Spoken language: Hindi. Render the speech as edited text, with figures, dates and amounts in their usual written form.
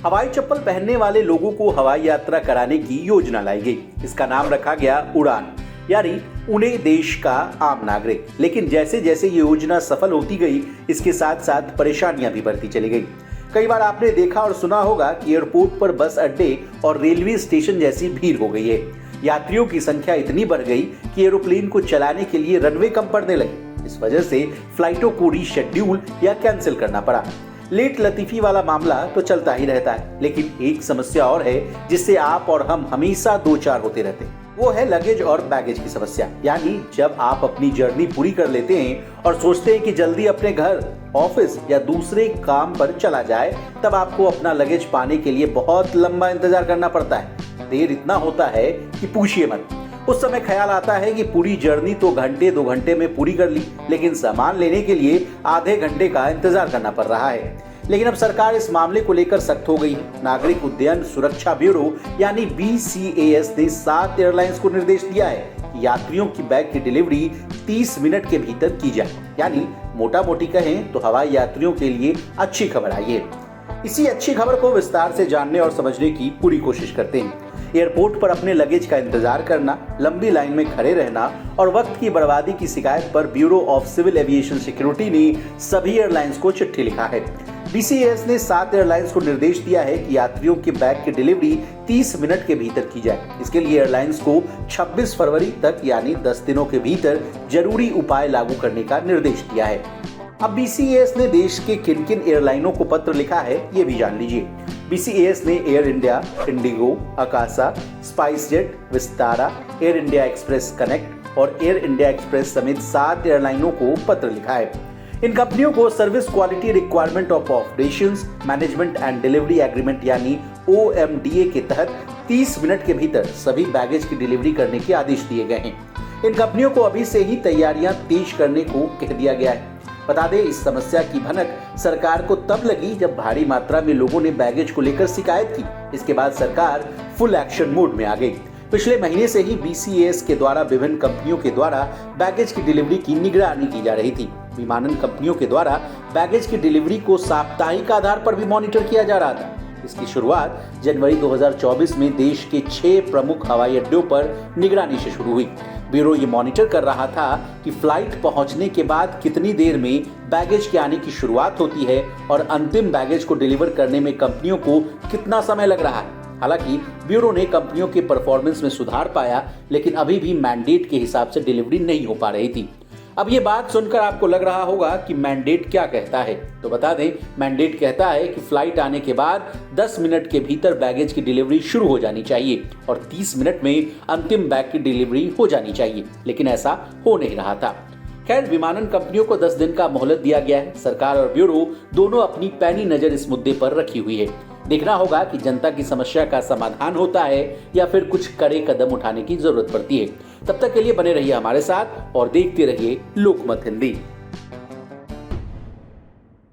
हवाई चप्पल पहनने वाले लोगों को हवाई यात्रा कराने की योजना लाई गई। इसका नाम रखा गया उड़ान, यानी उन्हें देश का आम नागरिक। लेकिन जैसे जैसे ये योजना सफल होती गई, इसके साथ साथ परेशानियां भी बढ़ती चली गई। कई बार आपने देखा और सुना होगा कि एयरपोर्ट पर बस अड्डे और रेलवे स्टेशन जैसी भीड़ हो गई है। यात्रियों की संख्या इतनी बढ़ गई कि एरोप्लेन को चलाने के लिए रनवे कम पड़ने लगे। इस वजह से फ्लाइटों को रीशेड्यूल या कैंसिल करना पड़ा। लेट लतीफी वाला मामला तो चलता ही रहता है, लेकिन एक समस्या और है जिससे आप और हम हमेशा दो चार होते रहते हैं। वो है लगेज और बैगेज की समस्या। यानी जब आप अपनी जर्नी पूरी कर लेते हैं और सोचते हैं कि जल्दी अपने घर, ऑफिस या दूसरे काम पर चला जाए, तब आपको अपना लगेज पाने के लिए बहुत लंबा इंतजार करना पड़ता है। देर इतना होता है कि पूछिए मत। उस समय ख्याल आता है कि पूरी जर्नी तो घंटे 2 घंटे में पूरी कर ली, लेकिन सामान लेने के लिए आधे घंटे का इंतजार करना पड़ रहा है। लेकिन अब सरकार इस मामले को लेकर सख्त हो गई है। नागरिक उड्डयन सुरक्षा ब्यूरो यानी BCAS ने 7 एयरलाइंस को निर्देश दिया है कि यात्रियों की बैग की डिलीवरी 30 मिनट के भीतर की जाए। यानी मोटा मोटी कहें तो हवाई यात्रियों के लिए अच्छी खबर आई है। इसी अच्छी खबर को विस्तार से जानने और समझने की पूरी कोशिश करते हैं। एयरपोर्ट पर अपने लगेज का इंतजार करना, लंबी लाइन में खड़े रहना और वक्त की बर्बादी की शिकायत पर bureau of civil aviation security ने सभी एयरलाइंस को चिट्ठी लिखा है। BCAS ने 7 एयरलाइंस को निर्देश दिया है कि यात्रियों के बैग की डिलीवरी 30 मिनट के भीतर की जाए। इसके लिए एयरलाइंस को 26 फरवरी तक यानी 10 दिनों के भीतर जरूरी उपाय लागू करने का निर्देश दिया है। अब BCAS ने देश के किन किन एयरलाइनों को पत्र लिखा है, ये भी जान लीजिए। BCAS ने air India, Indigo, Akasa, SpiceJet, Vistara, air India express connect और एयर इंडिया एक्सप्रेस समेत 7 एयरलाइनों को पत्र लिखा है। इन कंपनियों को service quality requirement of operations management and delivery agreement यानी OMDA के तहत 30 मिनट के भीतर सभी बैगेज की डिलीवरी करने के आदेश दिए गए हैं। इन कंपनियों को अभी से ही तैयारियां तेज करने को कह दिया गया है। बता दें, इस समस्या की भनक सरकार को तब लगी जब भारी मात्रा में लोगों ने बैगेज को लेकर शिकायत की। इसके बाद सरकार फुल एक्शन मोड में आ गई। पिछले महीने से ही BCAS के द्वारा विभिन्न कंपनियों के द्वारा बैगेज की डिलीवरी की निगरानी की जा रही थी। विमानन कंपनियों के द्वारा बैगेज की डिलीवरी को साप्ताहिक आधार पर भी मॉनिटर किया जा रहा था। इसकी शुरुआत जनवरी 2024 में देश के 6 प्रमुख हवाई अड्डों पर निगरानी से शुरू हुई। ब्यूरो ये मॉनिटर कर रहा था कि फ्लाइट पहुंचने के बाद कितनी देर में बैगेज के आने की शुरुआत होती है और अंतिम बैगेज को डिलीवर करने में कंपनियों को कितना समय लग रहा है। हालांकि ब्यूरो ने कंपनियों के परफॉर्मेंस में सुधार पाया, लेकिन अभी भी मैंडेट के हिसाब से डिलीवरी नहीं हो पा रही थी। अब ये बात सुनकर आपको लग रहा होगा कि मैंडेट क्या कहता है, तो बता दें, मैंडेट कहता है कि फ्लाइट आने के बाद 10 मिनट के भीतर बैगेज की डिलीवरी शुरू हो जानी चाहिए और 30 मिनट में अंतिम बैग की डिलीवरी हो जानी चाहिए, लेकिन ऐसा हो नहीं रहा था। खैर, विमानन कंपनियों को 10 दिन का मोहलत दिया गया है। सरकार और ब्यूरो दोनों अपनी पैनी नजर इस मुद्दे पर रखी हुई है। देखना होगा कि जनता की समस्या का समाधान होता है या फिर कुछ कड़े कदम उठाने की जरूरत पड़ती है। तब तक के लिए बने रहिए हमारे साथ और देखते रहिए लोकमत हिंदी।